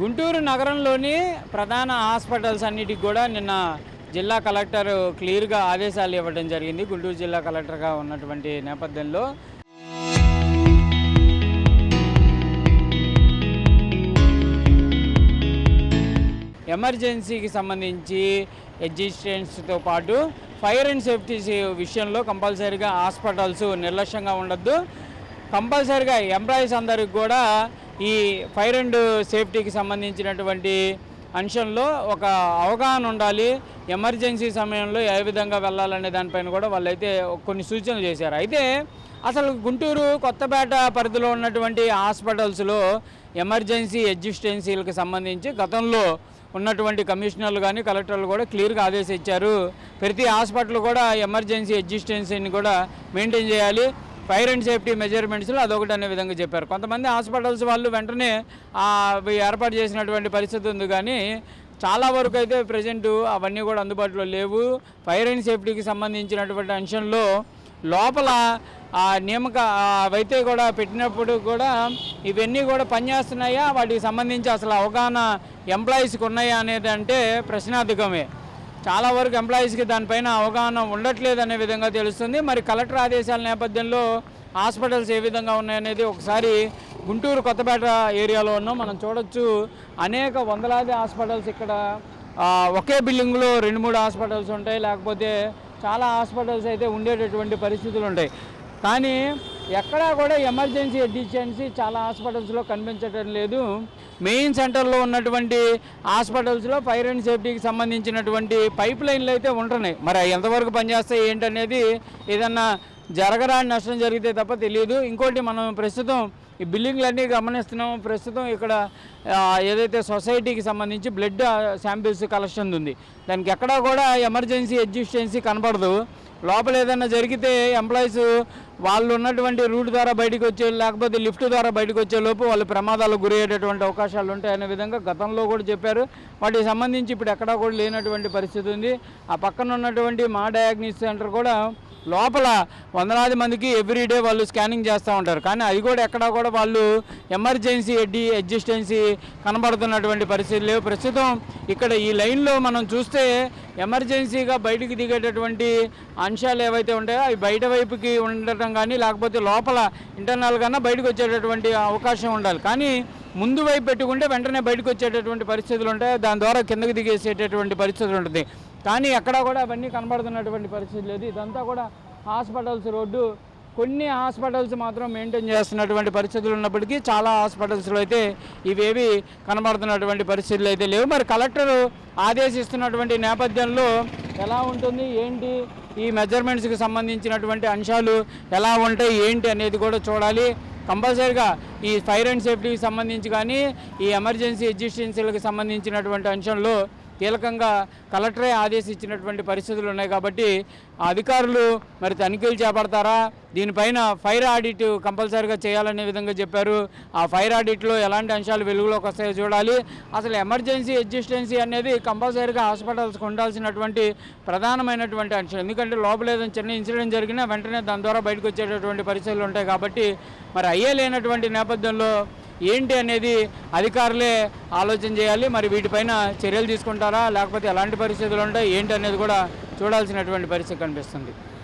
గుంటూరు నగరంలోని ప్రధాన హాస్పిటల్స్ అన్నిటికి కూడా నిన్న జిల్లా కలెక్టర్ క్లియర్గా ఆదేశాలు ఇవ్వడం జరిగింది. గుంటూరు జిల్లా కలెక్టర్గా ఉన్నటువంటి నేపథ్యంలో ఎమర్జెన్సీకి సంబంధించి ఎగ్జిస్టెన్స్తో పాటు ఫైర్ అండ్ సేఫ్టీ విషయంలో కంపల్సరీగా హాస్పిటల్స్ నిర్లక్ష్యంగా ఉండొద్దు. కంపల్సరీగా ఎంప్లాయీస్ అందరికి కూడా ఈ ఫైర్ అండ్ సేఫ్టీకి సంబంధించినటువంటి అంశంలో ఒక అవగాహన ఉండాలి. ఎమర్జెన్సీ సమయంలో ఏ విధంగా వెళ్ళాలనే దానిపైన కూడా వాళ్ళైతే కొన్ని సూచనలు చేశారు. అయితే అసలు గుంటూరు కొత్తపేట పరిధిలో ఉన్నటువంటి హాస్పిటల్స్లో ఎమర్జెన్సీ ఎగ్జిస్టెన్సీలకు సంబంధించి గతంలో ఉన్నటువంటి కమిషనర్లు కానీ కలెక్టర్లు కూడా క్లియర్గా ఆదేశించారు. ప్రతి హాస్పిటల్ కూడా ఎమర్జెన్సీ ఎగ్జిస్టెన్సీని కూడా మెయింటైన్ చేయాలి. ఫైర్ అండ్ సేఫ్టీ మెజర్మెంట్స్లో అదొకటి అనే విధంగా చెప్పారు. కొంతమంది హాస్పిటల్స్ వాళ్ళు వెంటనే ఏర్పాటు చేసినటువంటి పరిస్థితి ఉంది, కానీ చాలా వరకు అయితే ప్రజెంట్ అవన్నీ కూడా అందుబాటులో లేవు. ఫైర్ అండ్ సేఫ్టీకి సంబంధించినటువంటి అంశంలో లోపల నియామక అవైతే కూడా పెట్టినప్పుడు కూడా ఇవన్నీ కూడా పనిచేస్తున్నాయా, వాటికి సంబంధించి అసలు అవగాహన ఎంప్లాయీస్కి ఉన్నాయా అనేది అంటే ప్రశ్నార్థకమే. చాలా వరకు ఎంప్లాయీస్కి దానిపైన అవగాహన ఉండట్లేదు అనే విధంగా తెలుస్తుంది. మరి కలెక్టర్ ఆదేశాల నేపథ్యంలో హాస్పిటల్స్ ఏ విధంగా ఉన్నాయనేది ఒకసారి గుంటూరు కొత్తపేట ఏరియాలో ఉన్నాం, మనం చూడొచ్చు. అనేక వందలాది హాస్పిటల్స్ ఇక్కడ ఒకే బిల్డింగ్లో 2-3 హాస్పిటల్స్ ఉంటాయి, లేకపోతే చాలా హాస్పిటల్స్ అయితే ఉండేటటువంటి పరిస్థితులు ఉంటాయి. కానీ ఎక్కడా కూడా ఎమర్జెన్సీ ఎగ్జిస్టెన్సీ చాలా హాస్పిటల్స్లో కనిపించడం లేదు. మెయిన్ సెంటర్లో ఉన్నటువంటి హాస్పిటల్స్లో ఫైర్ అండ్ సేఫ్టీకి సంబంధించినటువంటి పైప్ లైన్లు అయితే ఉంటున్నాయి. మరి ఎంతవరకు పనిచేస్తాయి ఏంటనేది ఏదన్నా జరగరాని నష్టం జరిగితే తప్ప తెలియదు. ఇంకోటి, మనం ప్రస్తుతం ఈ బిల్డింగ్లన్నీ గమనిస్తున్నాం. ప్రస్తుతం ఇక్కడ ఏదైతే సొసైటీకి సంబంధించి బ్లడ్ శాంపిల్స్ కలెక్షన్ ఉంది, దానికి ఎక్కడా కూడా ఎమర్జెన్సీ ఎగ్జిస్టెన్సీ కనపడదు. లోపల ఏదైనా జరిగితే ఎంప్లాయీస్ వాళ్ళు ఉన్నటువంటి రూట్ ద్వారా బయటకు వచ్చే, లేకపోతే లిఫ్ట్ ద్వారా బయటకు వచ్చే లోపు వాళ్ళు ప్రమాదాలకు గురయ్యేటటువంటి అవకాశాలు ఉంటాయనే విధంగా గతంలో కూడా చెప్పారు. వాటికి సంబంధించి ఇప్పుడు ఎక్కడా కూడా లేనటువంటి పరిస్థితి ఉంది. ఆ పక్కన ఉన్నటువంటి మా డయాగ్నోసిస్ సెంటర్ కూడా లోపల వందలాది మందికి ఎవ్రీడే వాళ్ళు స్కానింగ్ చేస్తూ ఉంటారు, కానీ అది కూడా ఎక్కడా కూడా వాళ్ళు ఎమర్జెన్సీ ఎగ్జిస్టెన్సీ కనబడుతున్నటువంటి పరిస్థితి లేవు. ప్రస్తుతం ఇక్కడ ఈ లైన్లో మనం చూస్తే ఎమర్జెన్సీగా బయటికి దిగేటటువంటి అంశాలు ఏవైతే ఉంటాయో అవి బయట వైపుకి ఉండటం కానీ, లేకపోతే లోపల ఇంటర్నల్ కన్నా బయటకు వచ్చేటటువంటి అవకాశం ఉండాలి. కానీ ముందు వైపు పెట్టుకుంటే వెంటనే బయటకు వచ్చేటటువంటి పరిస్థితులు ఉంటాయి, దాని ద్వారా కిందకి దిగేసేటటువంటి పరిస్థితులు ఉంటుంది. కానీ ఎక్కడా కూడా అవన్నీ కనబడుతున్నటువంటి పరిస్థితి లేదు. ఇదంతా కూడా హాస్పిటల్స్ రోడ్డు. కొన్ని హాస్పిటల్స్ మాత్రం మెయింటైన్ చేస్తున్నటువంటి పరిస్థితులు ఉన్నప్పటికీ చాలా హాస్పిటల్స్లో అయితే ఇవేవి కనబడుతున్నటువంటి పరిస్థితులు అయితే లేవు. మరి కలెక్టర్ ఆదేశిస్తున్నటువంటి నేపథ్యంలో ఎలా ఉంటుంది ఏంటి, ఈ మెజర్మెంట్స్కి సంబంధించినటువంటి అంశాలు ఎలా ఉంటాయి ఏంటి అనేది కూడా చూడాలి. కంపల్సరీగా ఈ ఫైర్ అండ్ సేఫ్టీకి సంబంధించి కానీ ఈ ఎమర్జెన్సీ ఎగ్జిస్టెన్సీలకు సంబంధించినటువంటి అంశంలో కీలకంగా కలెక్టరే ఆదేశించినటువంటి పరిస్థితులు ఉన్నాయి. కాబట్టి అధికారులు మరి తనిఖీలు చేపడతారా, దీనిపైన ఫైర్ ఆడిట్ కంపల్సరీగా చేయాలనే విధంగా చెప్పారు. ఆ ఫైర్ ఆడిట్లో ఎలాంటి అంశాలు వెలుగులోకి వస్తాయో చూడాలి. అసలు ఎమర్జెన్సీ ఎగ్జిస్టెన్సీ అనేది కంపల్సరీగా హాస్పిటల్స్కి ఉండాల్సినటువంటి ప్రధానమైనటువంటి అంశం. ఎందుకంటే లోపల ఏదైనా చిన్న ఇన్సిడెంట్ జరిగినా వెంటనే దాని ద్వారా బయటకు వచ్చేటటువంటి పరిస్థితులు ఉంటాయి. కాబట్టి మరి అయ్యే లేనటువంటి నేపథ్యంలో ఏంటి అనేది అధికారులే ఆలోచన చేయాలి. మరి వీటిపైన చర్యలు తీసుకుంటారా, లేకపోతే ఎలాంటి పరిస్థితులు ఉంటాయి ఏంటి అనేది కూడా చూడాల్సినటువంటి పరిస్థితి కనిపిస్తుంది.